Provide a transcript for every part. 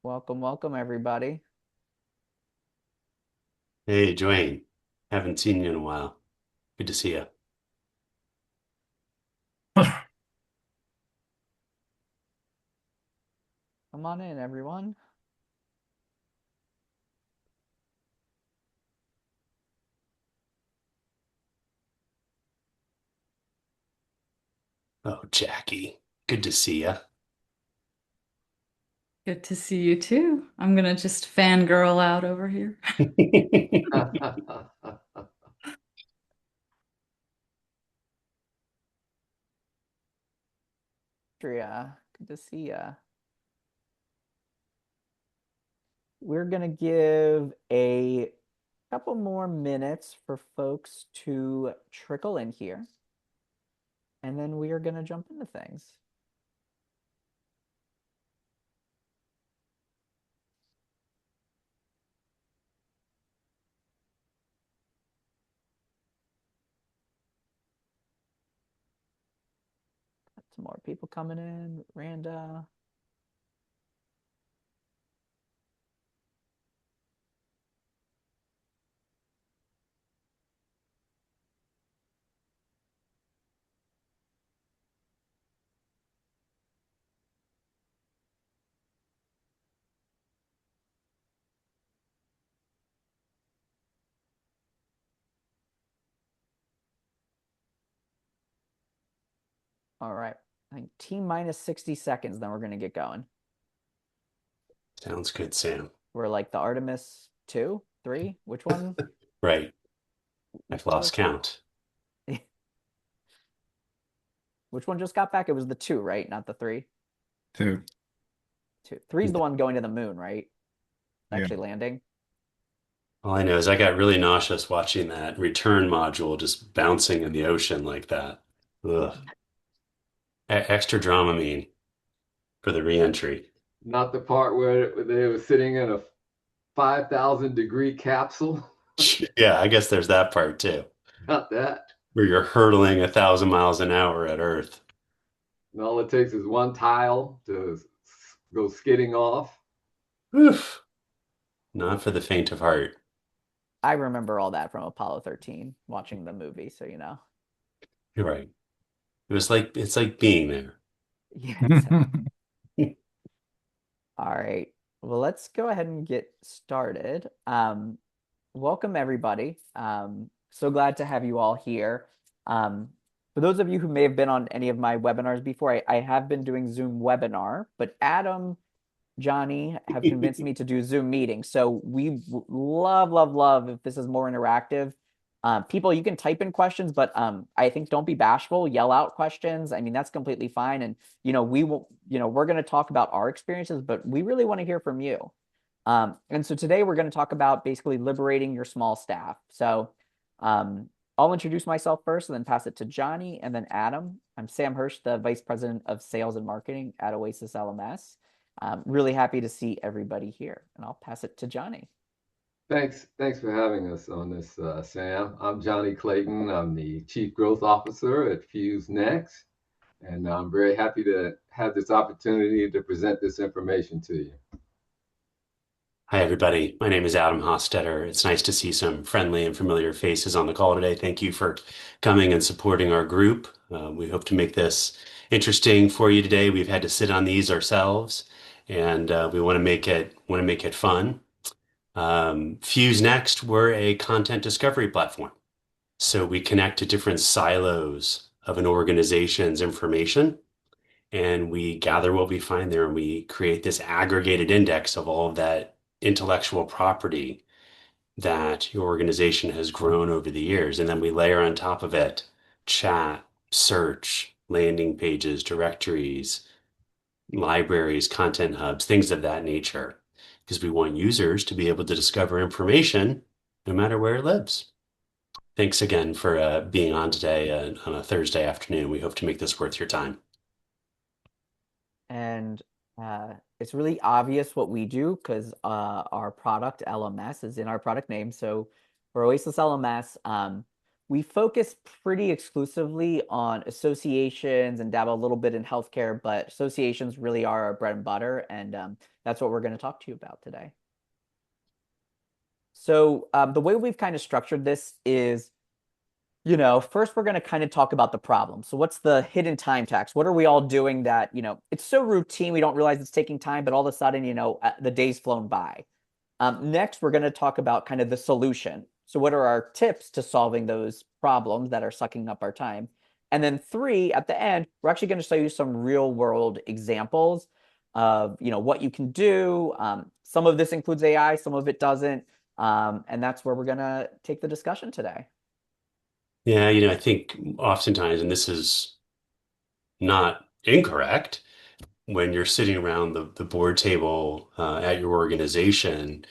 Welcome, everybody. Hey, Dwayne. Haven't seen you in a while. Good to see you. Come on in, everyone. Oh, Jackie. Good to see you. Good to see you too. I'm gonna just fangirl out over here. Andrea, good to see ya. We're gonna give a couple more minutes for folks to trickle in here, and then we are gonna jump into things. Got some more people coming in. Randa. All right. I think T minus 60 seconds, then we're gonna get going. Sounds good, Sam. We're like the Artemis 2, 3. Which one? Right. Which I've one lost was count. which one just got back? It was the 2, right? Not the 3. Two. 2. 3's the one going to the moon, right? Yeah. Actually landing. All I know is I got really nauseous watching that return module just bouncing in the ocean like that. Ugh. Extra Dramamine for the reentry. Not the part where they were sitting in a 5,000-degree capsule. Yeah, I guess there's that part too, Not that. where you're hurtling 1,000 miles an hour at Earth. And all it takes is one tile to go skidding off. Oof. Not for the faint of heart. I remember all that from Apollo 13, watching the movie, so you know. You're right. It's like being there. Yeah, exactly. All right. Well, let's go ahead and get started. Welcome everybody. So glad to have you all here. For those of you who may have been on any of my webinars before, I have been doing Zoom webinar, but Adam, Johnny have convinced me to do Zoom meetings. So we love if this is more interactive. People, you can type in questions, but I think don't be bashful. Yell out questions. I mean, that's completely fine. And we will, we're going to talk about our experiences, but we really want to hear from you. And so today we're going to talk about basically liberating your small staff. So I'll introduce myself first and then pass it to Johnny and then Adam. I'm Sam Hirsch, the Vice President of Sales and Marketing at Oasis LMS. Really happy to see everybody here, and I'll pass it to Johnny. Thanks for having us on this, Sam. I'm Johnny Clayton. I'm the Chief Growth Officer at Fuse Next, and I'm very happy to have this opportunity to present this information to you. Hi, everybody. My name is Adam Hostetter. It's nice to see some friendly and familiar faces on the call today. Thank you for coming and supporting our group. We hope to make this interesting for you today. We've had to sit on these ourselves, and we want to make it fun. Fuse Next, we're a content discovery platform. So we connect to different silos of an organization's information, and we gather what we find there, and we create this aggregated index of all of that intellectual property that your organization has grown over the years. And then we layer on top of it chat, search, landing pages, directories, libraries, content hubs, things of that nature, because we want users to be able to discover information no matter where it lives. Thanks again for being on today on a Thursday afternoon. We hope to make this worth your time. And it's really obvious what we do because our product LMS is in our product name. So for Oasis LMS, we focus pretty exclusively on associations and dabble a little bit in healthcare, but associations really are our bread and butter, and that's what we're going to talk to you about today. So the way we've kind of structured this is, first we're going to kind of talk about the problem. So what's the hidden time tax? What are we all doing that, it's so routine we don't realize it's taking time, but all of a sudden, the day's flown by. Next, we're going to talk about kind of the solution. So what are our tips to solving those problems that are sucking up our time? And then three, at the end, we're actually going to show you some real world examples of, what you can do. Some of this includes AI, some of it doesn't. And that's where we're going to take the discussion today. Yeah, I think oftentimes, and this is not incorrect, when you're sitting around the board table at your organization,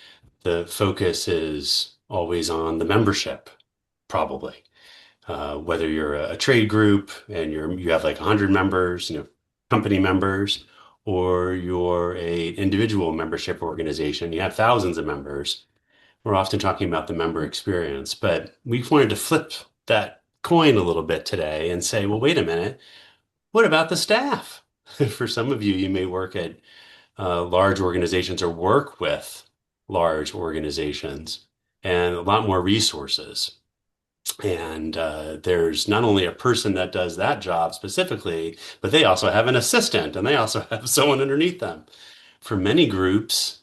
the focus is always on the membership, probably. Whether you're a trade group and you have like 100 members, company members, or you're a individual membership organization, you have thousands of members. We're often talking about the member experience, but we wanted to flip that coin a little bit today and say, well, wait a minute, what about the staff? For some of you, you may work at large organizations or work with large organizations and a lot more resources. And there's not only a person that does that job specifically, but they also have an assistant and they also have someone underneath them. For many groups,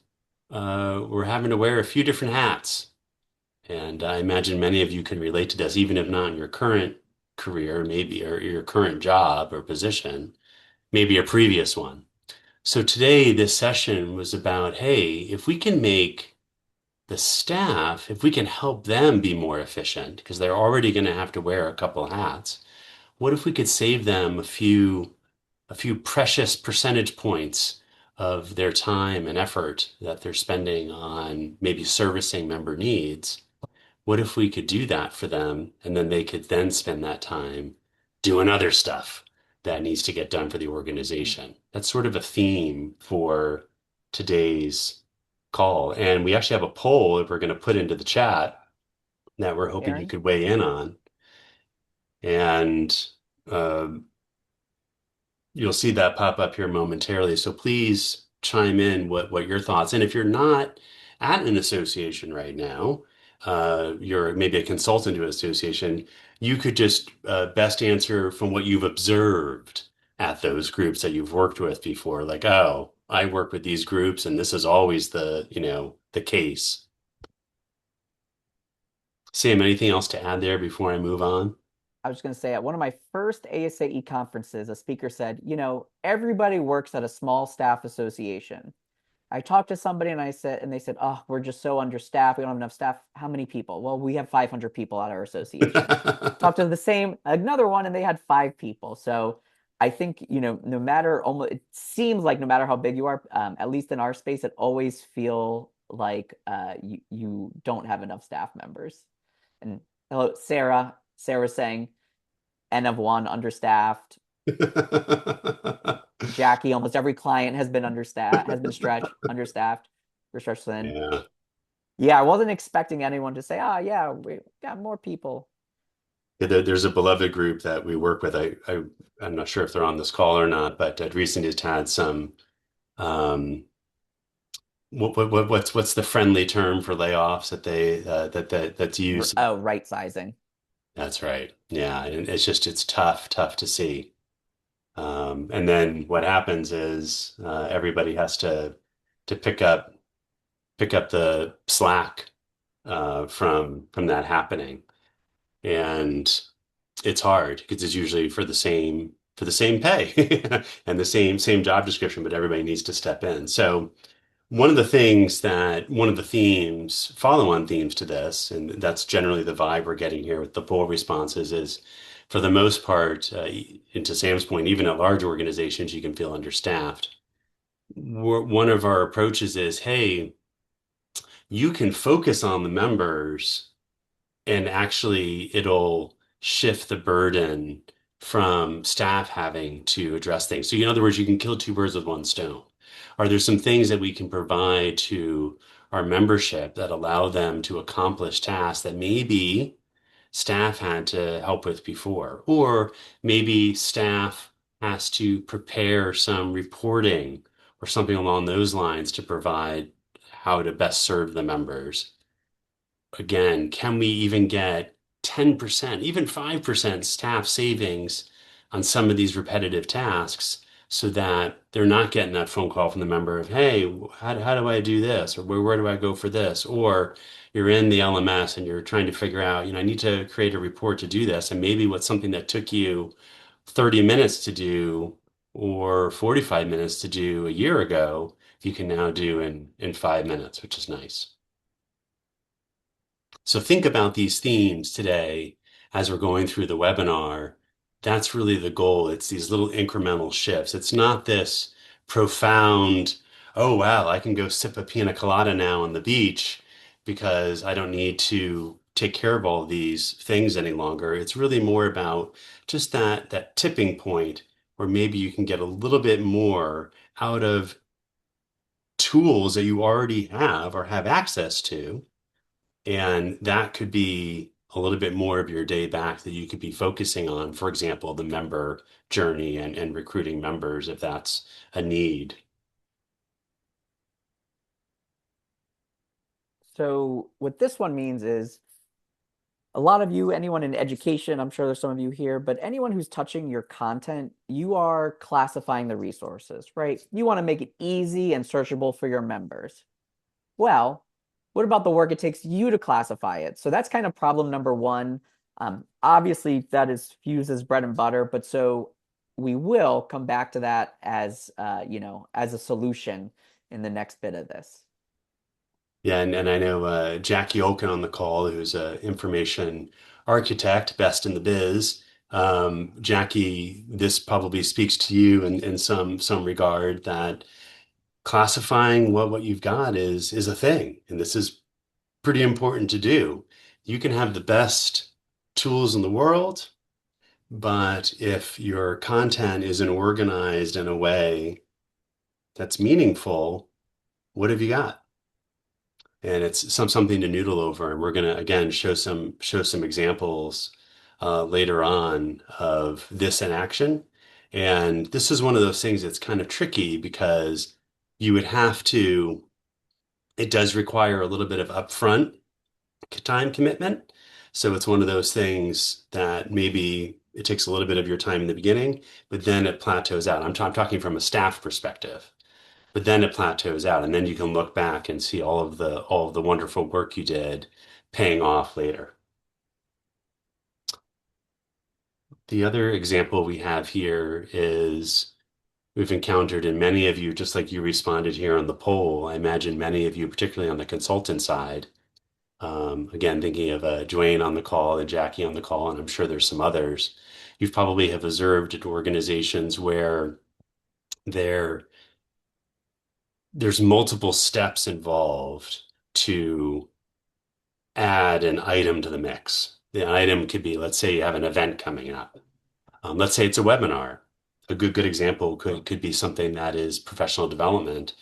we're having to wear a few different hats. And I imagine many of you can relate to this, even if not in your current career, maybe, or your current job or position, maybe a previous one. So today, this session was about, hey, if we can make the staff, if we can help them be more efficient, because they're already going to have to wear a couple hats, what if we could save them a few precious percentage points of their time and effort that they're spending on maybe servicing member needs? What if we could do that for them and then they could then spend that time doing other stuff that needs to get done for the organization? That's sort of a theme for today's call. And we actually have a poll that we're going to put into the chat that we're hoping you Aaron? could weigh in on. And uh, you'll see that pop up here momentarily. So please chime in what your thoughts. And if you're not at an association right now, you're maybe a consultant to an association, you could just best answer from what you've observed at those groups that you've worked with before. Like, oh, I work with these groups, and this is always the case. Sam, anything else to add there before I move on? I was going to say at one of my first ASAE conferences, a speaker said, everybody works at a small staff association. I talked to somebody and they said, oh, we're just so understaffed. We don't have enough staff. How many people? Well, we have 500 people at our association. Talked to another one, and they had 5 people. So I think, no matter it seems like no matter how big you are, at least in our space, it always feel like you don't have enough staff members. And hello, Sarah. Sarah's saying N of 1, understaffed. Jackie, almost every client has been understaffed, has been understaffed. We're stretched thin. Yeah. Yeah, I wasn't expecting anyone to say, oh, yeah, we got more people. Yeah, there's a beloved group that we work with. I'm not sure if they're on this call or not, but I'd recently just had some um, what's the friendly term for layoffs that that's used? Oh, right sizing. That's right. Yeah, and it's tough to see. And then what happens is everybody has to pick up the slack from that happening, and it's hard because it's usually for the same pay and the same job description, but everybody needs to step in. So one of the themes, follow-on themes to this, and that's generally the vibe we're getting here with the poll responses, is for the most part, and to Sam's point, even at large organizations, you can feel understaffed. One of our approaches is, hey, you can focus on the members and actually it'll shift the burden from staff having to address things. So in other words, you can kill two birds with one stone. Are there some things that we can provide to our membership that allow them to accomplish tasks that maybe staff had to help with before. Or maybe staff has to prepare some reporting or something along those lines to provide how to best serve the members. Again, can we even get 10%, even 5% staff savings on some of these repetitive tasks so that they're not getting that phone call from the member of, hey, how do I do this? Or where do I go for this? Or you're in the LMS and you're trying to figure out, I need to create a report to do this. And maybe what's something that took you 30 minutes to do or 45 minutes to do a year ago, you can now do in 5 minutes, which is nice. So think about these themes today as we're going through the webinar. That's really the goal. It's these little incremental shifts. It's not this profound, oh, wow, I can go sip a pina colada now on the beach because I don't need to take care of all these things any longer. It's really more about just that tipping point where maybe you can get a little bit more out of tools that you already have or have access to, and that could be a little bit more of your day back that you could be focusing on, for example, the member journey and recruiting members if that's a need. So what this one means is a lot of you, anyone in education, I'm sure there's some of you here, but anyone who's touching your content, you are classifying the resources, right? You want to make it easy and searchable for your members. Well, what about the work it takes you to classify it? So that's kind of problem number one. Obviously, that is Fuse's bread and butter, but so we will come back to that as as a solution in the next bit of this. Yeah, and I know Jackie Olken on the call, who's an information architect, best in the biz. Jackie, this probably speaks to you in some regard that classifying what you've got is a thing, and this is pretty important to do. You can have the best tools in the world, but if your content isn't organized in a way that's meaningful, what have you got? And it's something to noodle over. And we're gonna again show some examples later on of this in action. And this is one of those things that's kind of tricky because you would have to, it does require a little bit of upfront time commitment. So it's one of those things that maybe it takes a little bit of your time in the beginning, but then it plateaus out. I'm talking from a staff perspective, but then it plateaus out, and then you can look back and see all of the wonderful work you did paying off later. The other example we have here is we've encountered in many of you, just like you responded here on the poll. I imagine many of you, particularly on the consultant side, again, thinking of Dwayne on the call and Jackie on the call, and I'm sure there's some others. You probably have observed at organizations where there there's multiple steps involved to add an item to the mix. The item could be, let's say you have an event coming up. Let's say it's a webinar. A good example could be something that is professional development.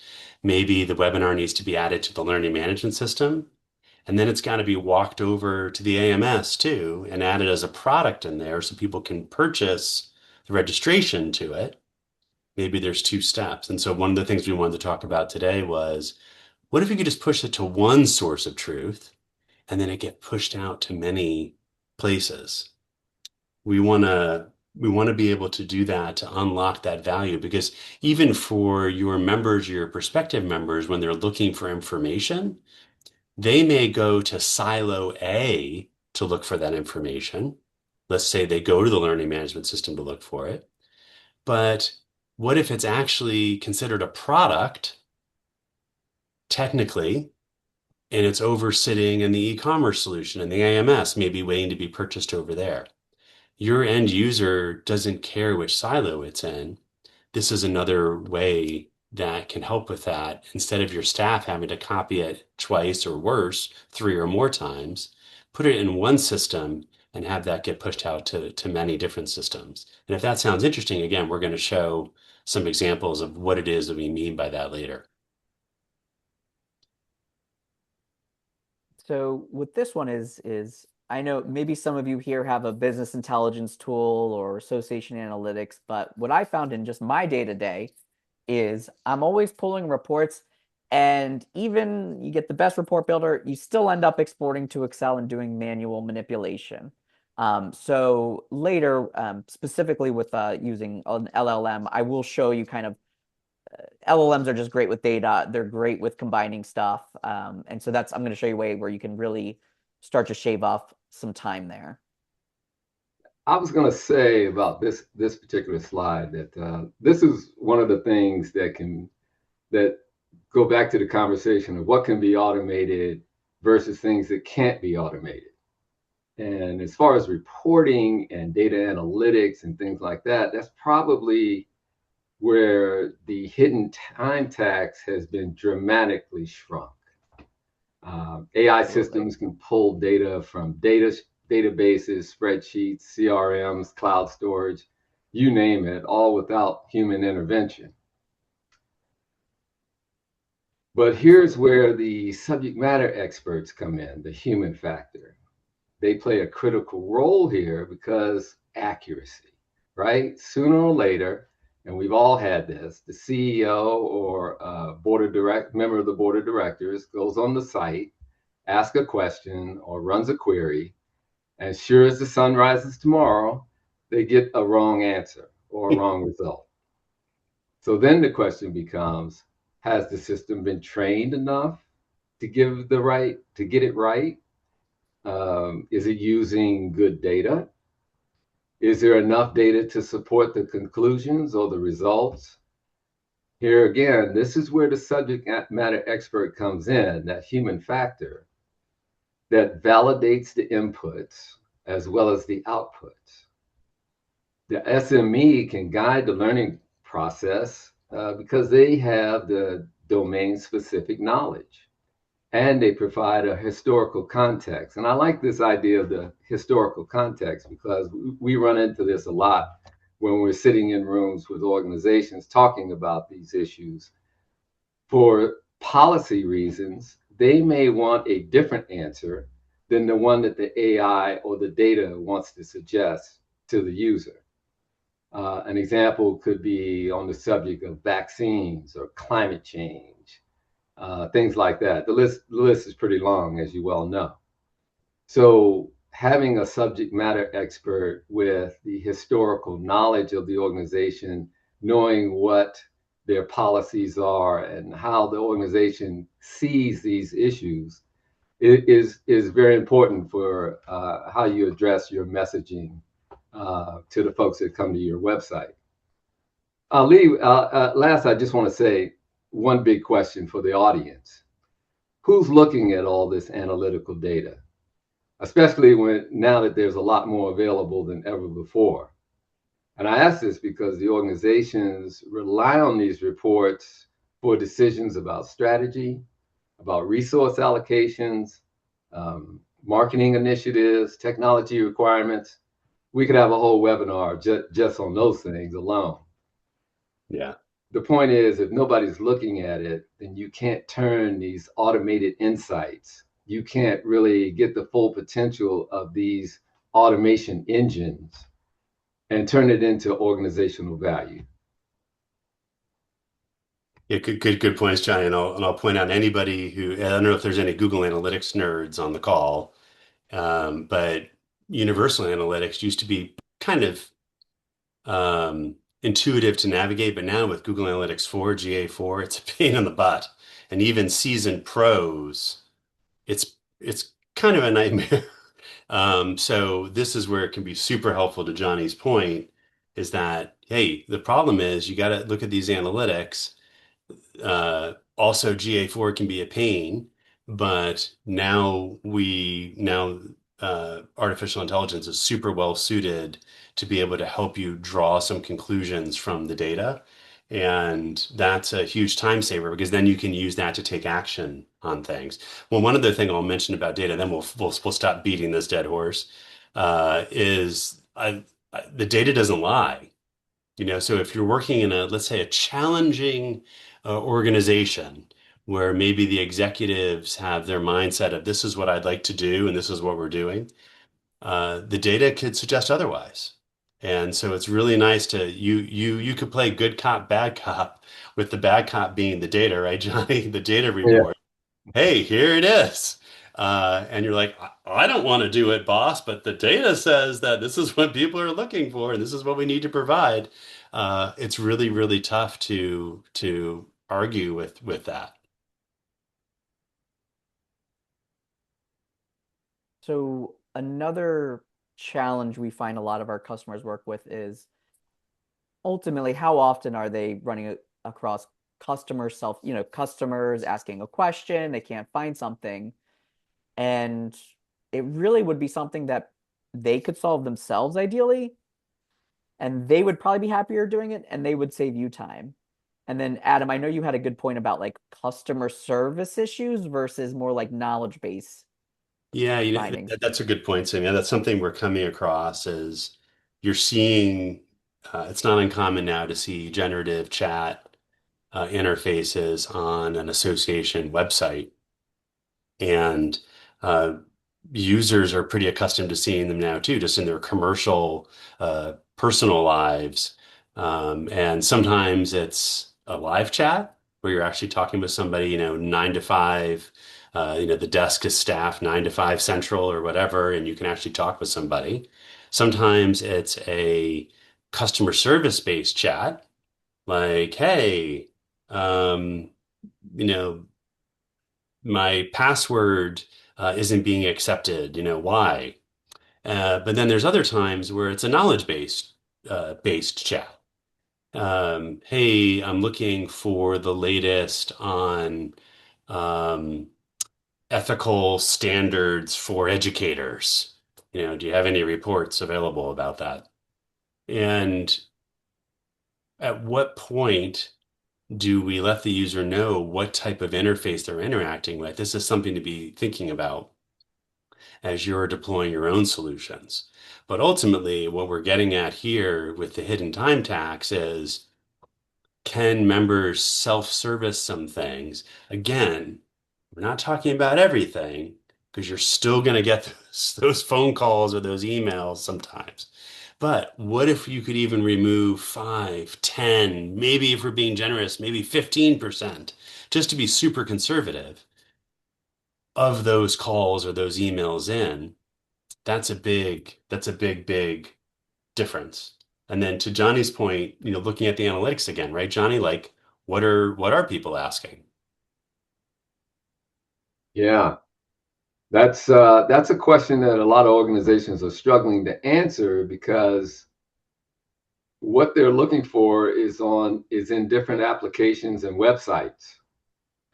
Maybe the webinar needs to be added to the learning management system. And then it's got to be walked over to the AMS too and added as a product in there so people can purchase the registration to it. Maybe there's two steps. And so one of the things we wanted to talk about today was, what if you could just push it to one source of truth and then it get pushed out to many places? We want to be able to do that to unlock that value, because even for your members, your prospective members, when they're looking for information, they may go to silo A to look for that information. Let's say they go to the learning management system to look for it. But what if it's actually considered a product technically, and it's over sitting in the e-commerce solution and the AMS may be waiting to be purchased over there? Your end user doesn't care which silo it's in. This is another way that can help with that. Instead of your staff having to copy it twice or worse, 3 or more times, put it in one system and have that get pushed out to many different systems. And if that sounds interesting, again, we're going to show some examples of what it is that we mean by that later. So what this one is I know maybe some of you here have a business intelligence tool or association analytics, but what I found in just my day to day is I'm always pulling reports, and even you get the best report builder, you still end up exporting to Excel and doing manual manipulation. So later, specifically with using an LLM, I will show you kind of LLMs are just great with data. They're great with combining stuff. And so I'm going to show you a way where you can really start to shave off some time there. I was going to say about this particular slide that this is one of the things that go back to the conversation of what can be automated versus things that can't be automated. And as far as reporting and data analytics and things like that, that's probably where the hidden time tax has been dramatically shrunk. AI systems can pull data from databases, spreadsheets, CRMs, cloud storage, you name it, all without human intervention. But here's where the subject matter experts come in, the human factor. They play a critical role here because accuracy, right? Sooner or later, and we've all had this, the CEO or member of the board of directors goes on the site, asks a question or runs a query, and sure as the sun rises tomorrow, they get a wrong answer or a wrong result. So then the question becomes, has the system been trained enough to get it right? Is it using good data? Is there enough data to support the conclusions or the results? Here again, this is where the subject matter expert comes in, that human factor that validates the inputs as well as the outputs. The SME can guide the learning process because they have the domain specific knowledge and they provide a historical context. And I like this idea of the historical context because we run into this a lot when we're sitting in rooms with organizations talking about these issues. For policy reasons, they may want a different answer than the one that the AI or the data wants to suggest to the user. An example could be on the subject of vaccines or climate change, things like that. The list is pretty long, as you well know. So having a subject matter expert with the historical knowledge of the organization, knowing what their policies are and how the organization sees these issues is very important for how you address your messaging to the folks that come to your website. Last, I just want to say one big question for the audience. Who's looking at all this analytical data? Especially now that there's a lot more available than ever before. And I ask this because the organizations rely on these reports for decisions about strategy, about resource allocations, marketing initiatives, technology requirements. We could have a whole webinar just on those things alone. Yeah. The point is, if nobody's looking at it, then you can't turn these automated insights. You can't really get the full potential of these automation engines and turn it into organizational value. Yeah, good points, Johnny. And I'll point out anybody who, I don't know if there's any Google Analytics nerds on the call, but Universal Analytics used to be kind of intuitive to navigate, but now with Google Analytics 4, GA4, it's a pain in the butt. And even seasoned pros, it's kind of a nightmare. So this is where it can be super helpful to Johnny's point, is that, hey, the problem is you got to look at these analytics. Also, GA4 can be a pain, but now artificial intelligence is super well suited to be able to help you draw some conclusions from the data. And that's a huge time saver because then you can use that to take action on things. Well, one other thing I'll mention about data, then we'll stop beating this dead horse, is the data doesn't lie. So if you're working in let's say a challenging organization where maybe the executives have their mindset of this is what I'd like to do and this is what we're doing, the data could suggest otherwise. And so it's really nice to you could play good cop, bad cop, with the bad cop being the data, right, Johnny? The data Yeah. report. Hey, here it is. And you're like, I don't want to do it, boss, but the data says that this is what people are looking for, and this is what we need to provide. It's really, really tough to argue with that. So another challenge we find a lot of our customers work with is ultimately how often are they running across customers asking a question, they can't find something, and it really would be something that they could solve themselves ideally, and they would probably be happier doing it and they would save you time. And then Adam, I know you had a good point about like customer service issues versus more like knowledge base Yeah, findings. that's a good point, Sam. Yeah, that's something we're coming across is you're seeing, it's not uncommon now to see generative chat interfaces on an association website. And uh, users are pretty accustomed to seeing them now too, just in their commercial, personal lives. And sometimes it's a live chat where you're actually talking with somebody, 9 to 5. The desk is staffed 9 to 5 central or whatever, and you can actually talk with somebody. Sometimes it's a customer service based chat, like, hey, um, you know, my password isn't being accepted. Why? But then there's other times where it's a knowledge based chat. Hey, I'm looking for the latest on um, ethical standards for educators. Do you have any reports available about that? And at what point do we let the user know what type of interface they're interacting with? This is something to be thinking about as you're deploying your own solutions. But ultimately, what we're getting at here with the hidden time tax is, can members self-service some things? Again, we're not talking about everything because you're still going to get those phone calls or those emails sometimes. But what if you could even remove 5, 10, maybe if we're being generous, maybe 15%, just to be super conservative of those calls or those emails in? That's a big difference. And then to Johnny's point, looking at the analytics again, right, Johnny? Like, what are people asking? Yeah. That's a question that a lot of organizations are struggling to answer because what they're looking for is in different applications and websites,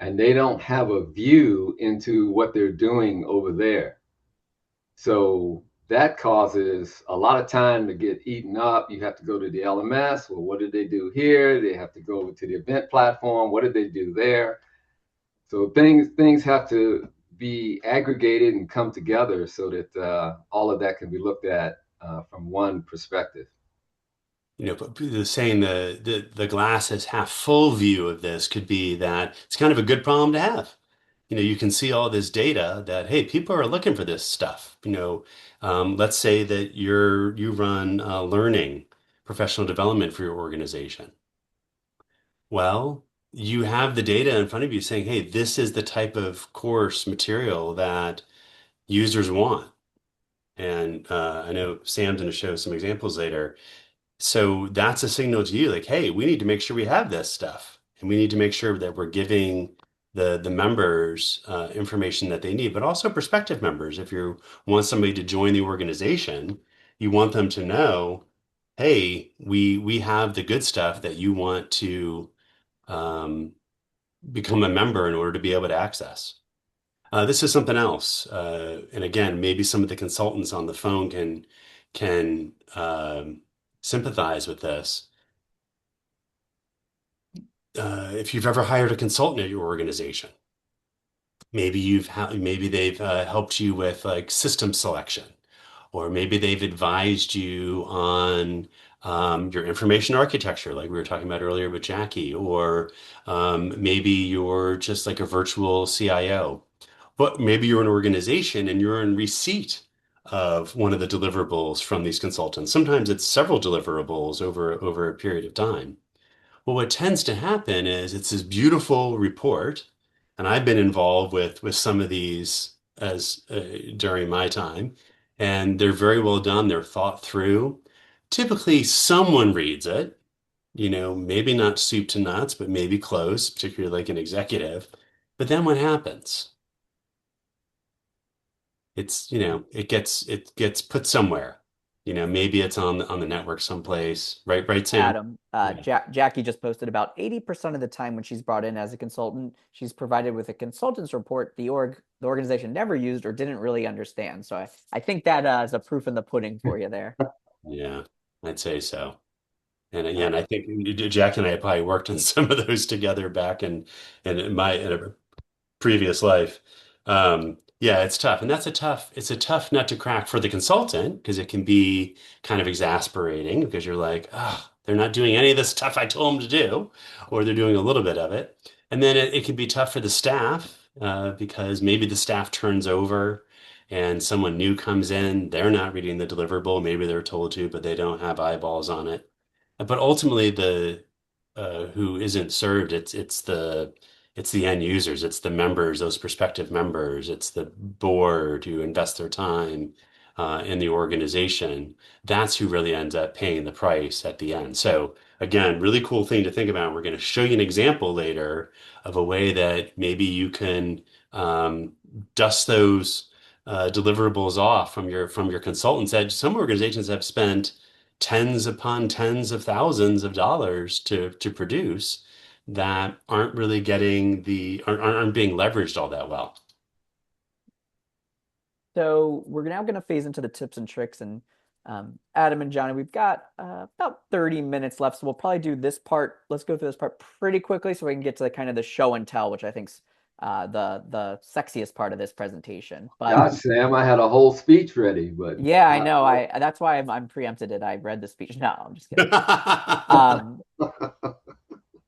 and they don't have a view into what they're doing over there. So that causes a lot of time to get eaten up. You have to go to the LMS. Well, what did they do here? They have to go over to the event platform. What did they do there? So things have to be aggregated and come together so that all of that can be looked at from one perspective. But saying the glass is half full view of this could be that it's kind of a good problem to have. You can see all this data that, hey, people are looking for this stuff. Let's say that you run learning, professional development for your organization. Well, you have the data in front of you saying, hey, this is the type of course material that users want. And I know Sam's going to show some examples later. So that's a signal to you, like, hey, we need to make sure we have this stuff, and we need to make sure that we're giving the members information that they need, but also prospective members. If you want somebody to join the organization, you want them to know, hey, we have the good stuff that you want to um, become a member in order to be able to access. This is something else, and again, maybe some of the consultants on the phone can sympathize with this. If you've ever hired a consultant at your organization, maybe they've helped you with like system selection, or maybe they've advised you on your information architecture, like we were talking about earlier with Jackie, or maybe you're just like a virtual CIO. But maybe you're an organization and you're in receipt of one of the deliverables from these consultants. Sometimes it's several deliverables over a period of time. Well, what tends to happen is it's this beautiful report, and I've been involved with some of these as during my time, and they're very well done. They're thought through. Typically, someone reads it, maybe not soup to nuts, but maybe close, particularly like an executive. But then what happens? It gets put somewhere. Maybe it's on the network someplace. Right, Sam? Adam, Yeah. Jackie just posted about 80% of the time when she's brought in as a consultant, she's provided with a consultant's report the organization never used or didn't really understand. So I think that is a proof in the pudding for you there. Yeah, I'd say so. And All again, right. I think Jack and I probably worked on some of those together back in a previous life. Yeah, it's tough. And it's a tough nut to crack for the consultant because it can be kind of exasperating because you're like, oh, they're not doing any of the stuff I told them to do, or they're doing a little bit of it. And then it can be tough for the staff because maybe the staff turns over and someone new comes in. They're not reading the deliverable. Maybe they're told to, but they don't have eyeballs on it. But ultimately, the who isn't served, it's the end users, it's the members, those prospective members, it's the board who invest their time in the organization. That's who really ends up paying the price at the end. So again, really cool thing to think about. We're going to show you an example later of a way that maybe you can dust those deliverables off from your consultants. That some organizations have spent tens upon tens of thousands of dollars to produce that aren't really aren't being leveraged all that well. So we're now going to phase into the tips and tricks. And Adam and Johnny, we've got about 30 minutes left. So we'll probably do this part. Let's go through this part pretty quickly so we can get to kind of the show and tell, which I think's the sexiest part of this presentation. But Gosh, Sam, I had a whole speech ready, but yeah, I know. I That's why I'm preempted it. I read the speech. No, I'm just kidding. Um,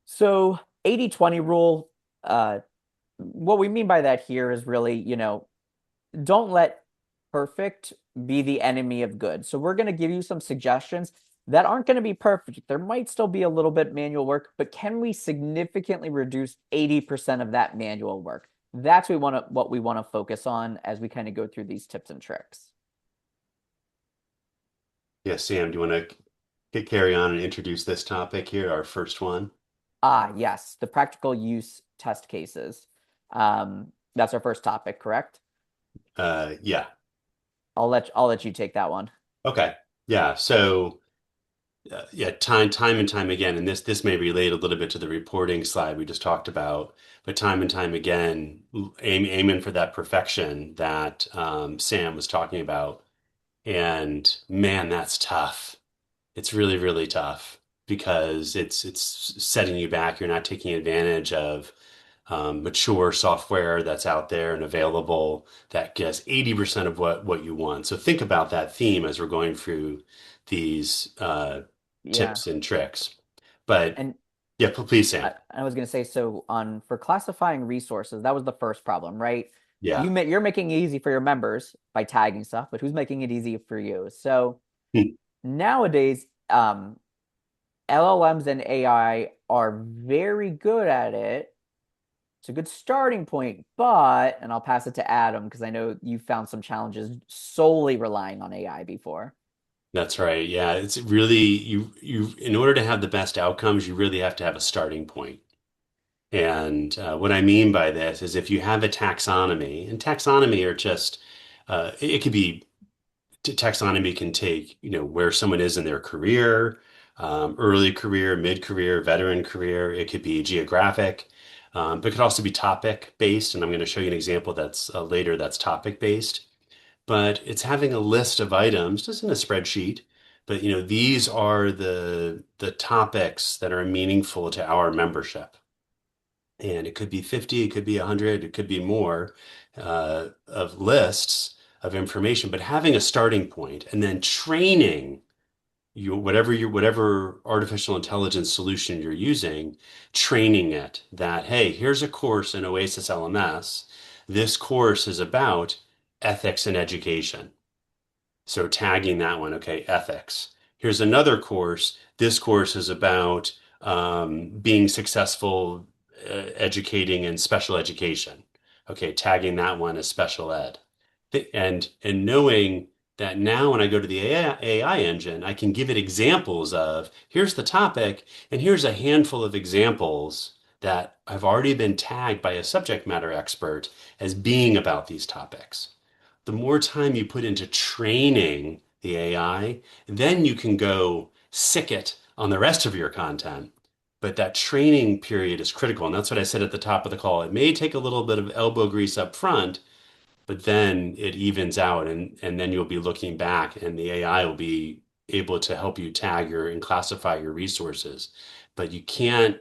so 80/20 rule, what we mean by that here is really, don't let perfect be the enemy of good. So we're going to give you some suggestions that aren't going to be perfect. There might still be a little bit manual work, but can we significantly reduce 80% of that manual work? That's what we want to focus on as we kind of go through these tips and tricks. Yeah, Sam, do you want to carry on and introduce this topic here, our first one? Yes, the practical use test cases. That's our first topic, correct? Yeah. I'll let you take that one. Okay. Yeah. So yeah, time and time again, and this may relate a little bit to the reporting slide we just talked about, but time and time again, aiming for that perfection that Sam was talking about. And man, that's tough. It's really, really tough because it's setting you back. You're not taking advantage of mature software that's out there and available that gets 80% of what you want. So think about that theme as we're going through these Yeah. tips and tricks. But And yeah, please, Sam. I was going to say, so on for classifying resources, that was the first problem, right? Yeah. You're making it easy for your members by tagging stuff, but who's making it easy for you? So Hmm. nowadays, LLMs and AI are very good at it. It's a good starting point, but, and I'll pass it to Adam because I know you found some challenges solely relying on AI before. That's right. Yeah, it's really in order to have the best outcomes, you really have to have a starting point. And what I mean by this is if you have a taxonomy, and taxonomy are just, it could be, taxonomy can take, where someone is in their career, early career, mid-career, veteran career. It could be geographic, but it could also be topic based. And I'm going to show you an example that's later that's topic based. But it's having a list of items, just in a spreadsheet. But these are the topics that are meaningful to our membership. And it could be 50, it could be 100, it could be more of lists of information, but having a starting point and then training whatever artificial intelligence solution you're using, training it that, hey, here's a course in Oasis LMS. This course is about ethics and education. So tagging that one, okay, ethics. Here's another course. This course is about being successful educating in special education. Okay, tagging that one as special ed. And knowing that now when I go to the AI engine, I can give it examples of here's the topic, and here's a handful of examples that have already been tagged by a subject matter expert as being about these topics. The more time you put into training the AI, then you can go sick it on the rest of your content. But that training period is critical. And that's what I said at the top of the call. It may take a little bit of elbow grease up front, but then it evens out and then you'll be looking back and the AI will be able to help you tag your and classify your resources. But you can't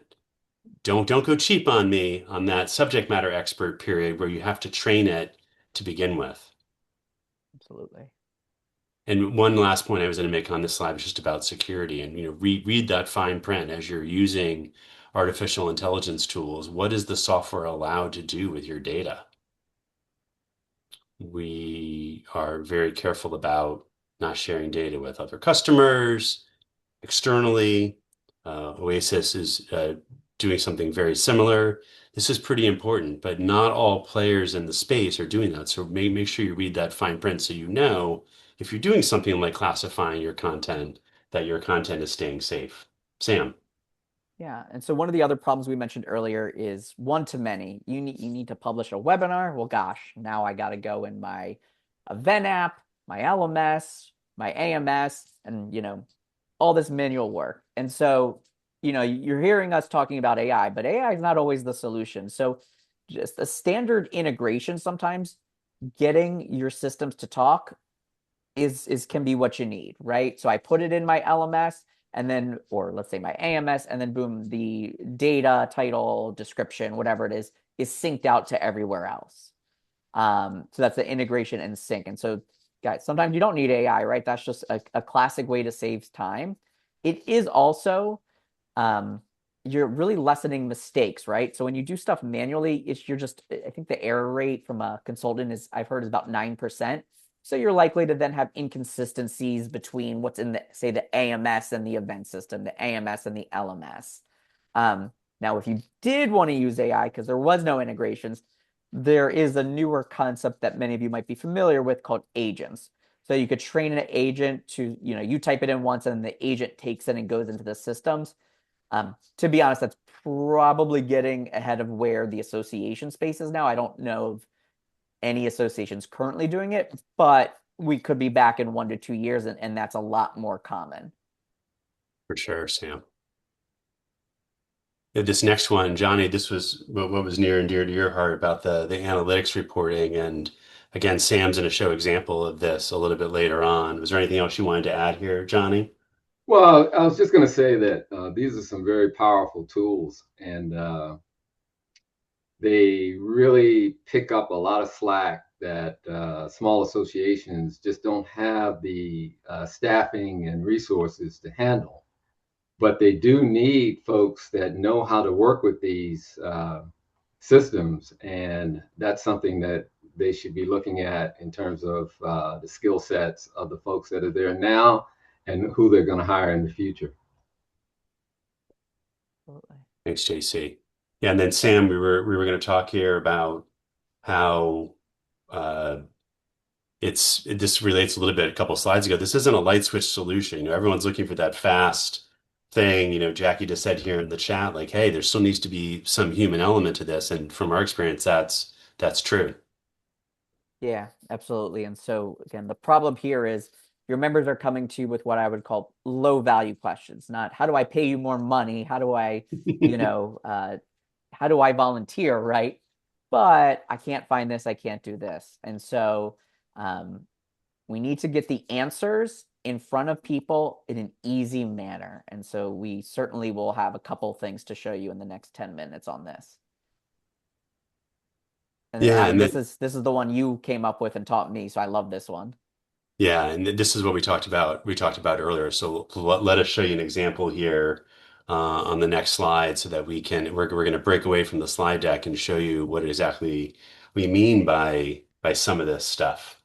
don't go cheap on me on that subject matter expert period where you have to train it to begin with. Absolutely. And one last point I was going to make on this slide was just about security and read that fine print as you're using artificial intelligence tools. What is the software allowed to do with your data? We are very careful about not sharing data with other customers externally. Oasis is doing something very similar. This is pretty important, but not all players in the space are doing that. So make sure you read that fine print so you know if you're doing something like classifying your content, that your content is staying safe. Sam. Yeah, and so one of the other problems we mentioned earlier is one-to-many. You need to publish a webinar. Well, gosh, now I got to go in my event app, my LMS, my AMS, and all this manual work. And so, you're hearing us talking about AI, but AI is not always the solution. So just a standard integration sometimes getting your systems to talk is can be what you need, right? So I put it in my LMS and then, or let's say my AMS, and then boom, the data, title, description, whatever it is synced out to everywhere else. So that's the integration and sync. And so, guys, sometimes you don't need AI, right? That's just a classic way to save time. It is also, you're really lessening mistakes, right? So when you do stuff manually, you're just, I think the error rate from a consultant I've heard is about 9%. So you're likely to then have inconsistencies between what's in say the AMS and the event system, the AMS and the LMS. Now, if you did want to use AI, because there was no integrations, there is a newer concept that many of you might be familiar with called agents. So you could train an agent to, you type it in once and the agent takes it and goes into the systems. To be honest, that's probably getting ahead of where the association space is now. I don't know of any associations currently doing it, but we could be back in 1 to 2 years, and that's a lot more common. For sure, Sam. This next one, Johnny, this was what was near and dear to your heart about the analytics reporting. And again, Sam's going to show example of this a little bit later on. Was there anything else you wanted to add here, Johnny? Well, I was just going to say that these are some very powerful tools, and they really pick up a lot of slack that small associations just don't have the staffing and resources to handle. But they do need folks that know how to work with these systems, and that's something that they should be looking at in terms of the skill sets of the folks that are there now and who they're going to hire in the future. Absolutely. Thanks, JC. Yeah, and then Sam, we were going to talk here about how uh, this relates a little bit a couple slides ago. This isn't a light switch solution. Everyone's looking for that fast thing. Jackie just said here in the chat, like, hey, there still needs to be some human element to this. And from our experience, that's true. Yeah, absolutely. And so again, the problem here is your members are coming to you with what I would call low value questions, not how do I pay you more money? How do I, how do I volunteer, right? But I can't find this, I can't do this. And so we need to get the answers in front of people in an easy manner. And so we certainly will have a couple things to show you in the next 10 minutes on this. And then Yeah, Adam, and this then is the one you came up with and taught me, so I love this one. yeah, and this is what we talked about. We talked about earlier. So let us show you an example here on the next slide, so that we're going to break away from the slide deck and show you what exactly we mean by some of this stuff.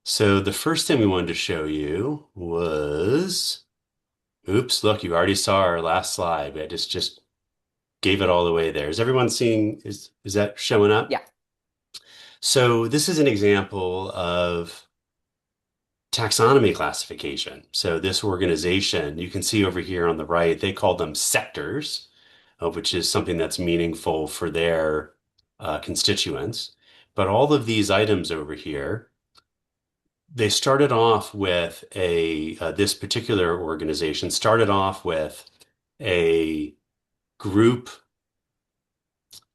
So the first thing we wanted to show you was, oops, look, you already saw our last slide. I just gave it all away there. Is everyone seeing, is that showing up? Yeah. So this is an example of taxonomy classification. So this organization, you can see over here on the right, they call them sectors, which is something that's meaningful for their constituents. But all of these items over here, they started off with this particular organization started off with a group,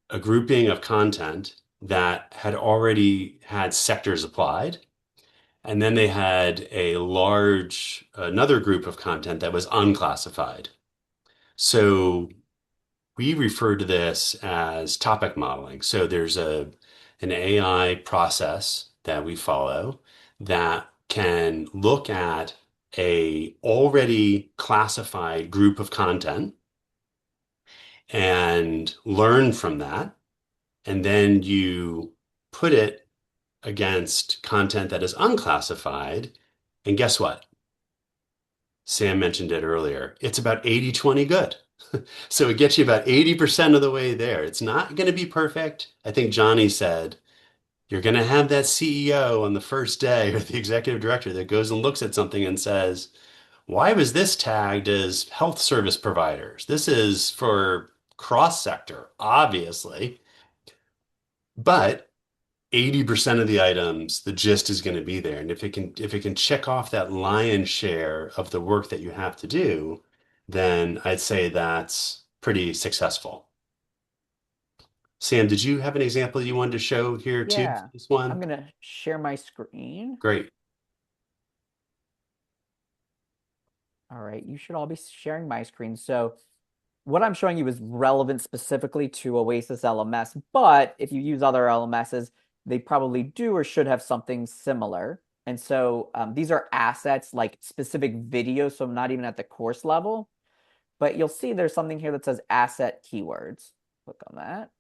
a grouping of content that had already had sectors applied. And then they had another group of content that was unclassified. So we refer to this as topic modeling. So there's an AI process that we follow that can look at a already classified group of content and learn from that. And then you put it against content that is unclassified. And guess what? Sam mentioned it earlier. It's about 80-20 good. So it gets you about 80% of the way there. It's not going to be perfect. I think Johnny said, you're going to have that CEO on the first day or the executive director that goes and looks at something and says, why was this tagged as health service providers? This is for cross sector, obviously. But 80% of the items, the gist is going to be there. And if it can check off that lion's share of the work that you have to do, then I'd say that's pretty successful. Sam, did you have an example you wanted to show here too? Yeah. This I'm one? going to share my screen. Great. All right. You should all be sharing my screen. So what I'm showing you is relevant specifically to Oasis LMS, but if you use other LMSs, they probably do or should have something similar. And so these are assets like specific videos, so not even at the course level, but you'll see there's something here that says asset keywords. Click on that.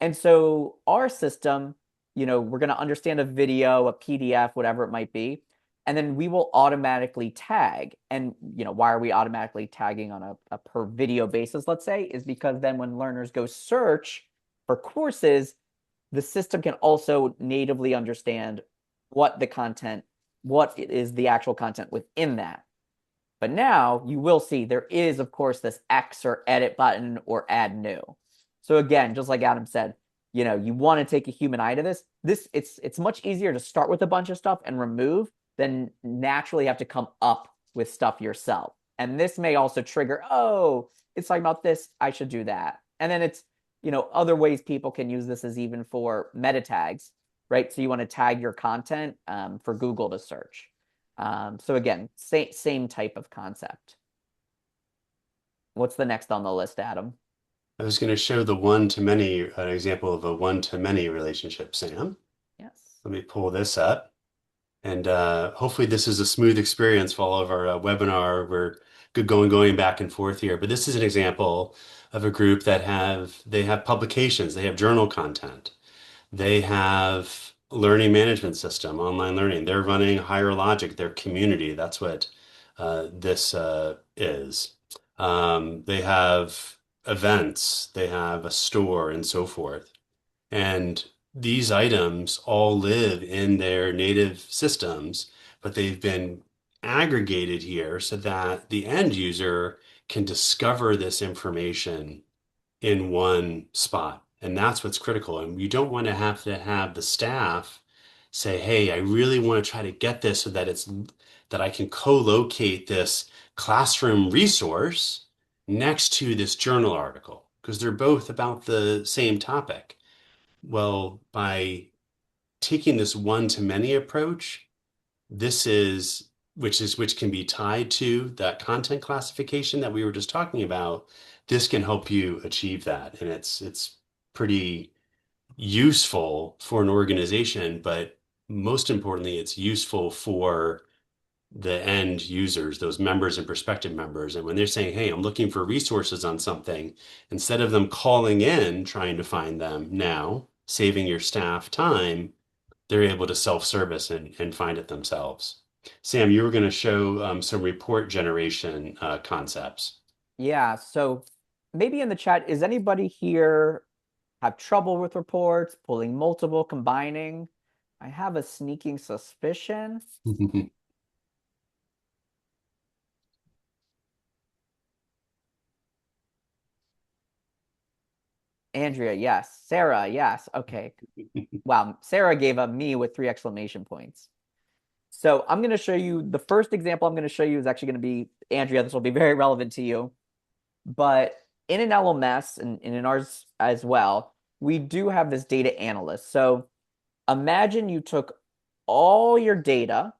And so our system, we're going to understand a video, a PDF, whatever it might be, and then we will automatically tag. And why are we automatically tagging on a per video basis, let's say, is because then when learners go search for courses, the system can also natively understand what is the actual content within that. But now you will see there is, of course, this X or edit button or add new. So again, just like Adam said, you want to take a human eye to this. It's much easier to start with a bunch of stuff and remove than naturally have to come up with stuff yourself. And this may also trigger, oh, it's talking about this, I should do that. And then it's, other ways people can use this is even for meta tags, right? So you want to tag your content for Google to search. So again, same type of concept. What's the next on the list, Adam? I was going to show the one-to-many, an example of a one-to-many relationship, Sam. Yes. Let me pull this up. And hopefully this is a smooth experience for all of our webinar. We're good going back and forth here. But this is an example of a group that they have publications, they have journal content, they have learning management system, online learning. They're running Higher Logic, their community. That's what this is. They have events, they have a store, and so forth. And these items all live in their native systems, but they've been aggregated here so that the end user can discover this information in one spot. And that's what's critical. And you don't want to have the staff say, hey, I really want to try to get this so that I can co-locate this classroom resource next to this journal article, because they're both about the same topic. Well, by taking this one-to-many approach, which can be tied to that content classification that we were just talking about. This can help you achieve that, and it's pretty useful for an organization, but most importantly, it's useful for the end users, those members and prospective members. And when they're saying, hey, I'm looking for resources on something, instead of them calling in trying to find them now, saving your staff time, they're able to self-service and find it themselves. Sam, you were going to show some report generation concepts. Yeah, so maybe in the chat, is anybody here have trouble with reports, pulling multiple, combining? I have a sneaking suspicion. Andrea, yes. Sarah, yes. Okay. Wow, Sarah gave up me with 3 exclamation points. So I'm going to show you the first example I'm going to show you is actually going to be Andrea. This will be very relevant to you. But in an LMS and in ours as well, we do have this data analyst. So imagine you took all your data,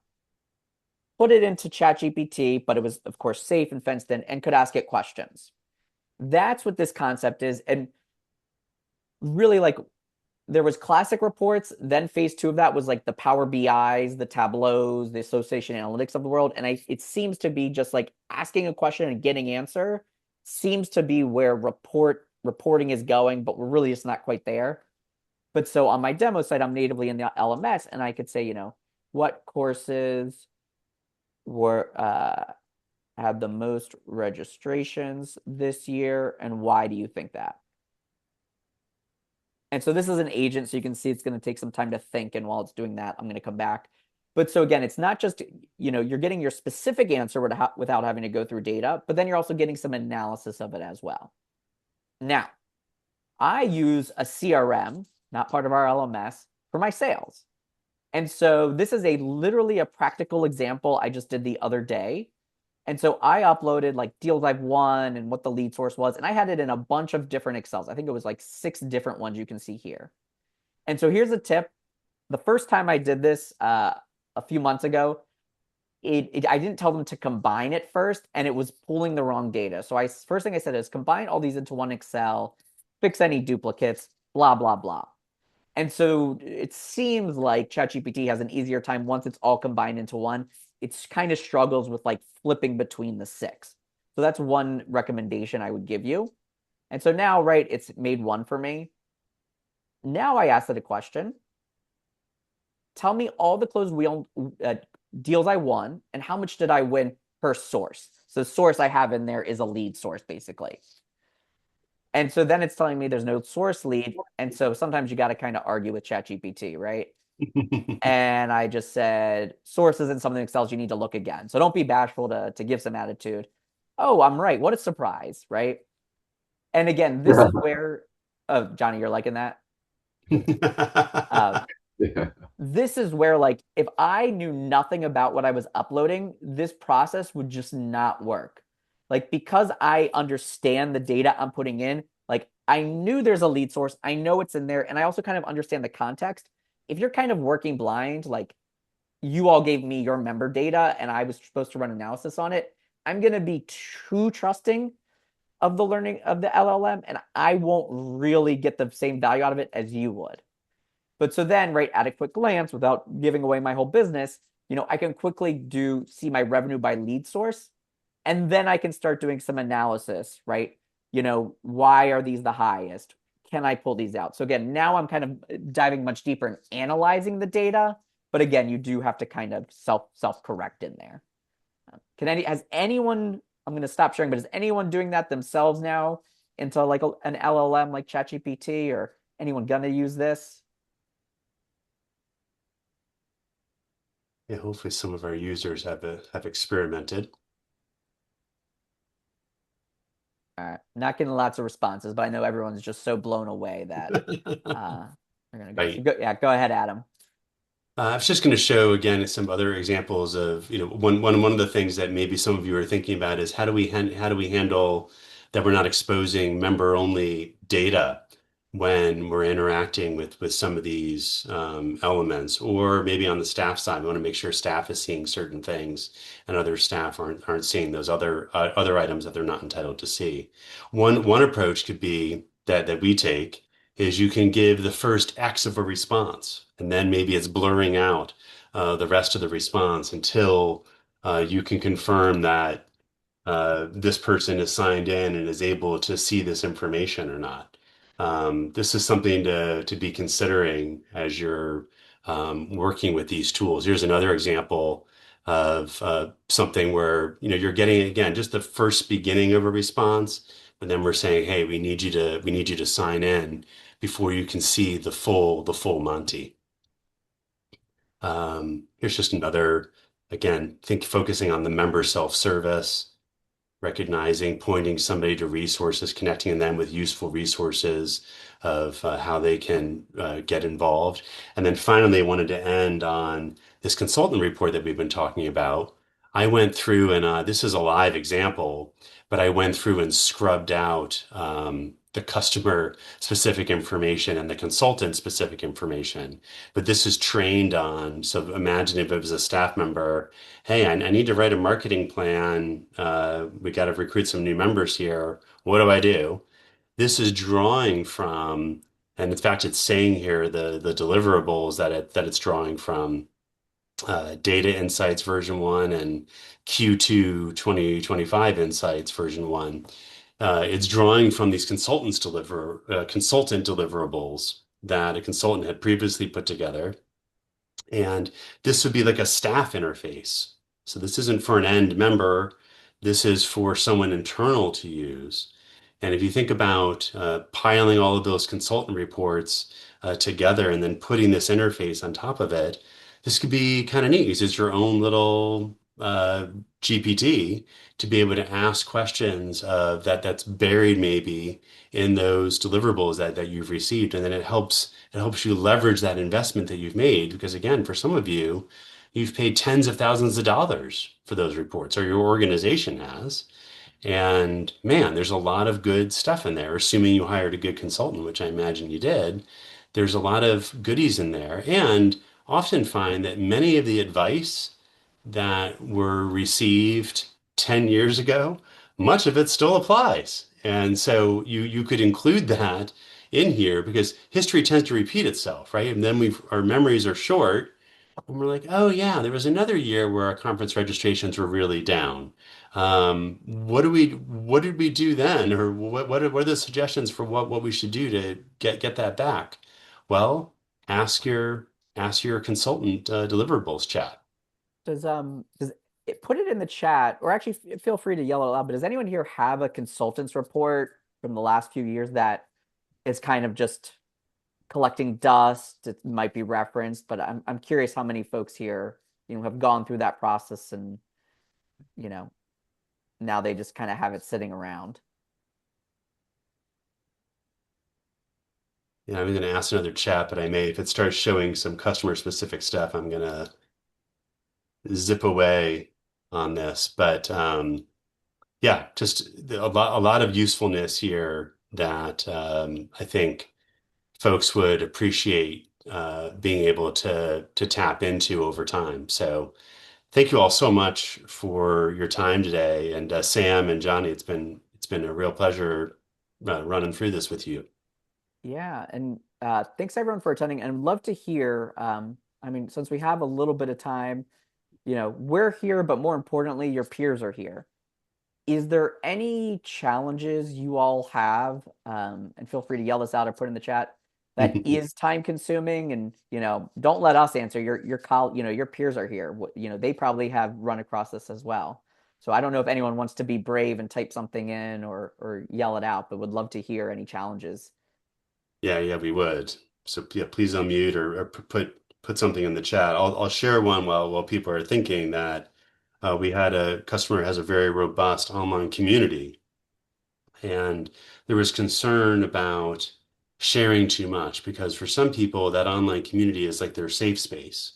put it into ChatGPT, but it was, of course, safe and fenced in and could ask it questions. That's what this concept is. And really, like, there was classic reports. Then phase two of that was like the Power BIs, the Tableaus, the association analytics of the world. And it seems to be just like asking a question and getting answer seems to be where reporting is going, but we're really just not quite there. But so on my demo site, I'm natively in the LMS, and I could say, what courses were had the most registrations this year, and why do you think that? And so this is an agent, so you can see it's going to take some time to think. And while it's doing that, I'm going to come back. But so again, it's not just, you're getting your specific answer without having to go through data, but then you're also getting some analysis of it as well. Now, I use a CRM, not part of our LMS, for my sales. And so this is literally a practical example I just did the other day. And so I uploaded like deals I've won and what the lead source was. And I had it in a bunch of different Excels. I think it was like 6 different ones you can see here. And so here's a tip. The first time I did this a few months ago, I didn't tell them to combine it first, and it was pulling the wrong data. So first thing I said is combine all these into one Excel, fix any duplicates, blah, blah, blah. And so it seems like ChatGPT has an easier time once it's all combined into one. It kind of struggles with like flipping between the 6. So that's one recommendation I would give you. And so now, right, it's made one for me. Now I asked it a question. Tell me all the closed wheel deals I won and how much did I win per source. So source I have in there is a lead source, basically. And so then it's telling me there's no source lead. And so sometimes you got to kind of argue with ChatGPT, right? And I just said, source isn't something that tells you need to look again. So don't be bashful to give some attitude. Oh, I'm right. What a surprise, right? And again, this is where, oh, Johnny, you're liking that? Yeah. This is where, like, if I knew nothing about what I was uploading, this process would just not work. Like, because I understand the data I'm putting in, like, I knew there's a lead source. I know it's in there. And I also kind of understand the context. If you're kind of working blind, like, you all gave me your member data and I was supposed to run analysis on it, I'm going to be too trusting of the learning of the LLM, and I won't really get the same value out of it as you would. But so then, right, at a quick glance, without giving away my whole business, I can quickly see my revenue by lead source. And then I can start doing some analysis, right? Why are these the highest? Can I pull these out? So again, now I'm kind of diving much deeper and analyzing the data. But again, you do have to kind of self-correct in there. Has anyone, I'm going to stop sharing, but is anyone doing that themselves now into like an LLM like ChatGPT, or anyone going to use this? Yeah, hopefully some of our users have experimented. All right. Not getting lots of responses, but I know everyone's just so blown away that they're going to go. So Right. go ahead, Adam. I was just going to show again some other examples of, one of the things that maybe some of you are thinking about is how do we handle that we're not exposing member only data when we're interacting with some of these elements, or maybe on the staff side, we want to make sure staff is seeing certain things and other staff aren't seeing those other items that they're not entitled to see. One approach could be that we take is you can give the first X of a response, and then maybe it's blurring out the rest of the response until you can confirm that this person is signed in and is able to see this information or not. This is something to be considering as you're working with these tools. Here's another example of something where you're getting again just the first beginning of a response, but then we're saying, hey, we need you to sign in before you can see the full Monty. Here's just another, again, think focusing on the member self-service, recognizing, pointing somebody to resources, connecting them with useful resources of how they can get involved. And then finally, I wanted to end on this consultant report that we've been talking about. I went through and this is a live example, but I went through and scrubbed out the customer specific information and the consultant specific information. But this is trained on, so imagine if it was a staff member, hey, I need to write a marketing plan. We got to recruit some new members here. What do I do? This is drawing from, and in fact, it's saying here the deliverables that it's drawing from Data Insights version 1 and Q2 2025 Insights version 1. It's drawing from these consultant deliverables that a consultant had previously put together. And this would be like a staff interface. So this isn't for an end member. This is for someone internal to use. And if you think about piling all of those consultant reports together and then putting this interface on top of it, this could be kind of neat. It's your own little GPT to be able to ask questions that's buried maybe in those deliverables that you've received. And then it helps you leverage that investment that you've made. Because again, for some of you, you've paid tens of thousands of dollars for those reports, or your organization has. And man, there's a lot of good stuff in there, assuming you hired a good consultant, which I imagine you did. There's a lot of goodies in there. And often find that many of the advice that were received 10 years ago, much of it still applies. And so you could include that in here because history tends to repeat itself, right? And then our memories are short and we're like, oh yeah, there was another year where our conference registrations were really down. What did we do then? Or what are the suggestions for what we should do to get that back? Well, ask your ask your consultant deliverables chat. Does it put it in the chat, or actually feel free to yell it out loud, but does anyone here have a consultant's report from the last few years that is kind of just collecting dust? It might be referenced, but I'm curious how many folks here, have gone through that process and, you know, now they just kind of have it sitting around. Yeah, I'm going to ask another chat, but if it starts showing some customer specific stuff, I'm going to zip away on this. But yeah, just a lot of usefulness here that I think folks would appreciate being able to tap into over time. So thank you all so much for your time today, and Sam and Johnny, it's been a real pleasure running through this with you. Yeah, and thanks everyone for attending, and I'd love to hear. I mean, since we have a little bit of time, we're here, but more importantly, your peers are here. Is there any challenges you all have? And feel free to yell this out or put in the chat that is time consuming, and don't let us answer. Your peers are here. They probably have run across this as well. So I don't know if anyone wants to be brave and type something in or yell it out, but would love to hear any challenges. Yeah, yeah, we would. So yeah, please unmute or put something in the chat. I'll share one while people are thinking that we had a customer has a very robust online community, and there was concern about sharing too much because for some people that online community is like their safe space.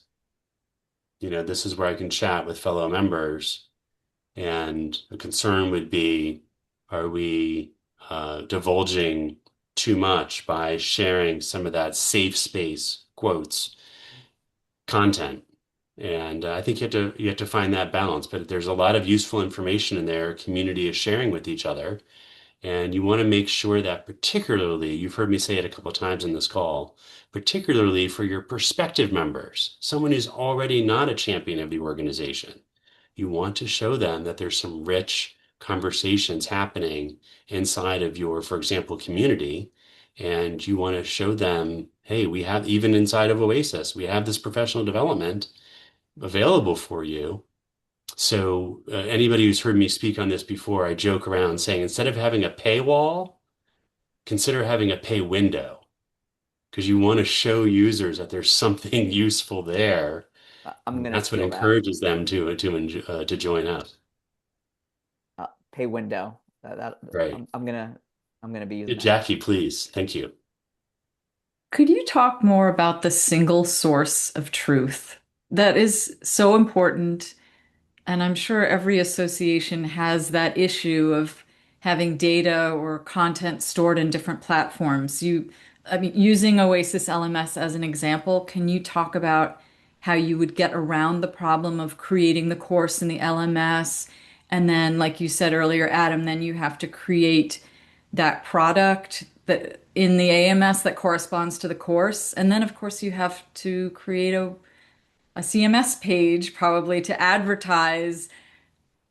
This is where I can chat with fellow members, and a concern would be, are we divulging too much by sharing some of that safe space quotes content? And I think you have to find that balance. But there's a lot of useful information in there. Community is sharing with each other, and you want to make sure that particularly, you've heard me say it a couple of times in this call, particularly for your prospective members, someone who's already not a champion of the organization, you want to show them that there's some rich conversations happening inside of your, for example, community. And you want to show them hey, we have even inside of Oasis, we have this professional development available for you. So anybody who's heard me speak on this before, I joke around saying instead of having a paywall, consider having a pay window because you want to show users that there's something useful there. I'm And gonna that's what steal that. encourages them to join up. Pay window. That Right. I'm gonna be Yeah, using that. Jackie, please. Thank you. Could you talk more about the single source of truth? That is so important. And I'm sure every association has that issue of having data or content stored in different platforms. I mean, using Oasis LMS as an example, can you talk about how you would get around the problem of creating the course in the LMS? And then, like you said earlier, Adam, then you have to create that product that in the AMS that corresponds to the course. And then, of course, you have to create a CMS page probably to advertise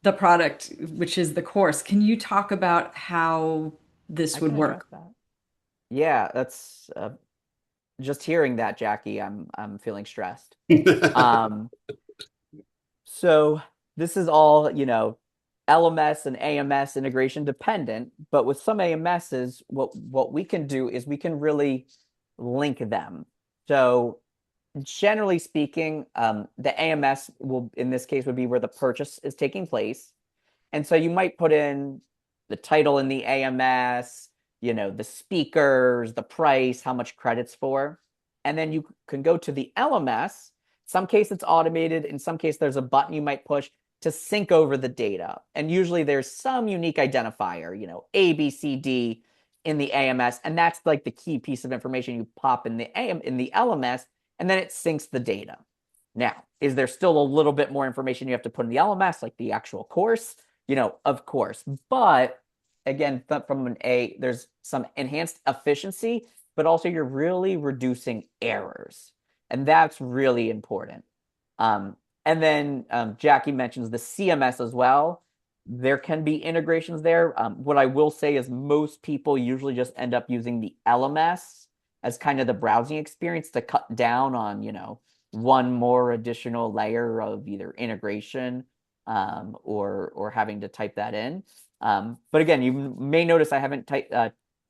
the product, which is the course. Can you talk about how this I would can address work? that. Yeah, that's just hearing that, Jackie, I'm feeling stressed. Um, so this is all, LMS and AMS integration dependent, but with some AMSs, what we can do is we can really link them. So generally speaking, the AMS will, in this case, would be where the purchase is taking place. And so you might put in the title in the AMS, the speakers, the price, how much credits for. And then you can go to the LMS. Some case it's automated. In some case, there's a button you might push to sync over the data. And usually there's some unique identifier, A, B, C, D in the AMS. And that's like the key piece of information you pop in the LMS, and then it syncs the data. Now, is there still a little bit more information you have to put in the LMS, like the actual course? Of course. But again, there's some enhanced efficiency, but also you're really reducing errors. And that's really important. And then Jackie mentions the CMS as well. There can be integrations there. What I will say is most people usually just end up using the LMS as kind of the browsing experience to cut down on, one more additional layer of either integration or having to type that in. But again, you may notice I haven't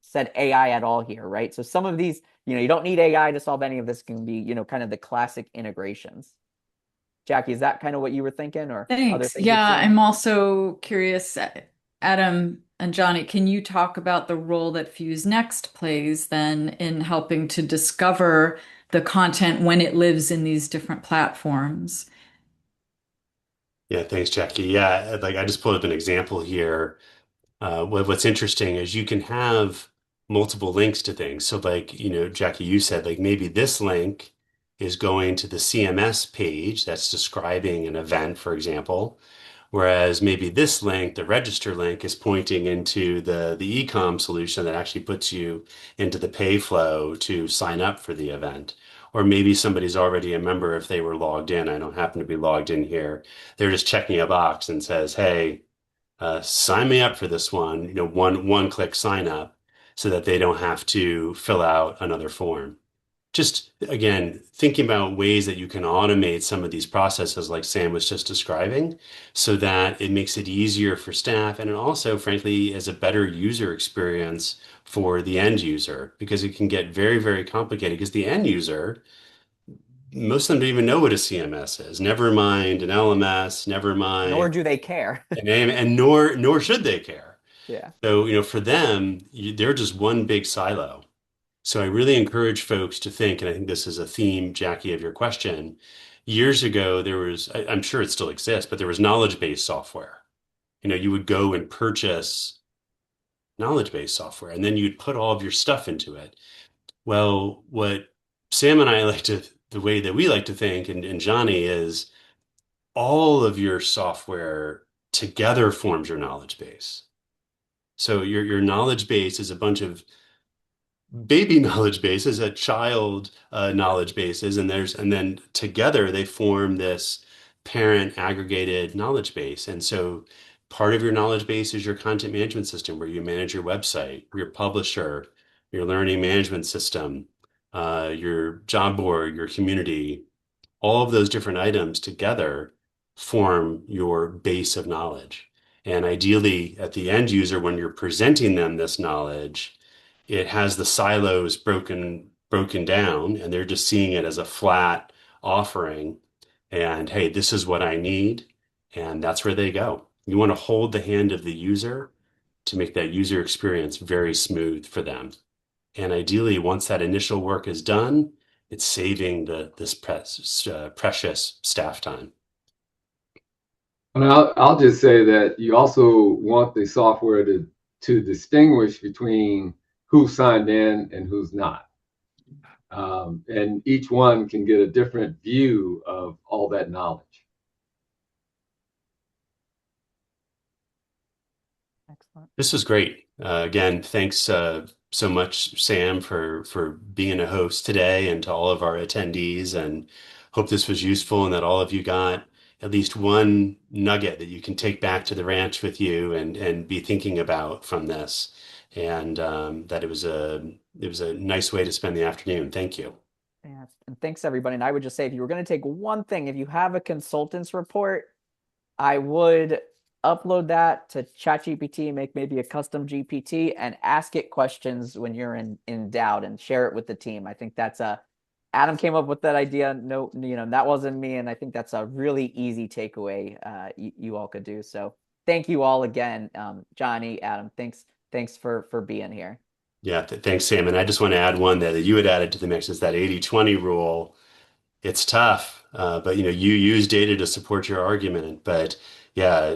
said AI at all here, right? So some of these, you don't need AI to solve any of this. Can be, kind of the classic integrations. Jackie, is that kind of what you were thinking, or other Thanks. things you've Yeah, seen? I'm also curious, Adam and Johnny, can you talk about the role that Fuse Next plays then in helping to discover the content when it lives in these different platforms? Yeah, thanks, Jackie. Yeah, like I just pulled up an example here. What's interesting is you can have multiple links to things. So like, Jackie, you said like maybe this link is going to the CMS page that's describing an event, for example. Whereas maybe this link, the register link, is pointing into the ecom solution that actually puts you into the pay flow to sign up for the event. Or maybe somebody's already a member if they were logged in. I don't happen to be logged in here. They're just checking a box and says, hey, sign me up for this one, one click sign up so that they don't have to fill out another form. Just again, thinking about ways that you can automate some of these processes like Sam was just describing so that it makes it easier for staff and it also, frankly, is a better user experience for the end user because it can get very, very complicated because the end user, most of them don't even know what a CMS is. Never mind an LMS, never Nor mind do they care. an AM, and nor should they care. Yeah. So, for them, they're just one big silo. So I really encourage folks to think, and I think this is a theme, Jackie, of your question. Years ago, I'm sure it still exists, but there was knowledge-based software. You would go and purchase knowledge-based software, and then you'd put all of your stuff into it. Well, what Sam and I the way that we like to think, and Johnny, is all of your software together forms your knowledge base. So your knowledge base is a bunch of baby knowledge bases, a child knowledge bases, and then together they form this parent aggregated knowledge base. And so part of your knowledge base is your content management system where you manage your website, your publisher, your learning management system. your job board, your community, all of those different items together form your base of knowledge. And ideally, at the end user, when you're presenting them this knowledge, it has the silos broken down, and they're just seeing it as a flat offering. And hey, this is what I need, and that's where they go. You want to hold the hand of the user to make that user experience very smooth for them. And ideally, once that initial work is done, it's saving this precious staff time. And I'll just say that you also want the software to distinguish between who's signed in and who's not. And each one can get a different view of all that knowledge. Excellent. This was great. Again, thanks so much, Sam, for being a host today, and to all of our attendees. And hope this was useful, and that all of you got at least one nugget that you can take back to the ranch with you and be thinking about from this. And that it was a nice way to spend the afternoon. Thank you. Yeah, and thanks everybody. And I would just say, if you were going to take one thing, if you have a consultant's report, I would upload that to ChatGPT, make maybe a custom GPT, and ask it questions when you're in doubt, and share it with the team. I think that's a Adam came up with that idea. No, that wasn't me, and I think that's a really easy takeaway you all could do. So thank you all again, Johnny, Adam. Thanks for being here. Yeah, thanks, Sam. And I just want to add one that you had added to the mix, is that 80/20 rule. It's tough, but you use data to support your argument. But yeah,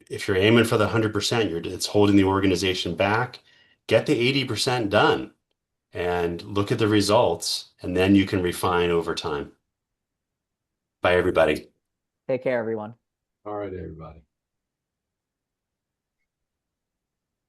if you're aiming for the 100%, it's holding the organization back. Get the 80% done and look at the results, and then you can refine over time. Bye, everybody. Take care, everyone. All right, everybody.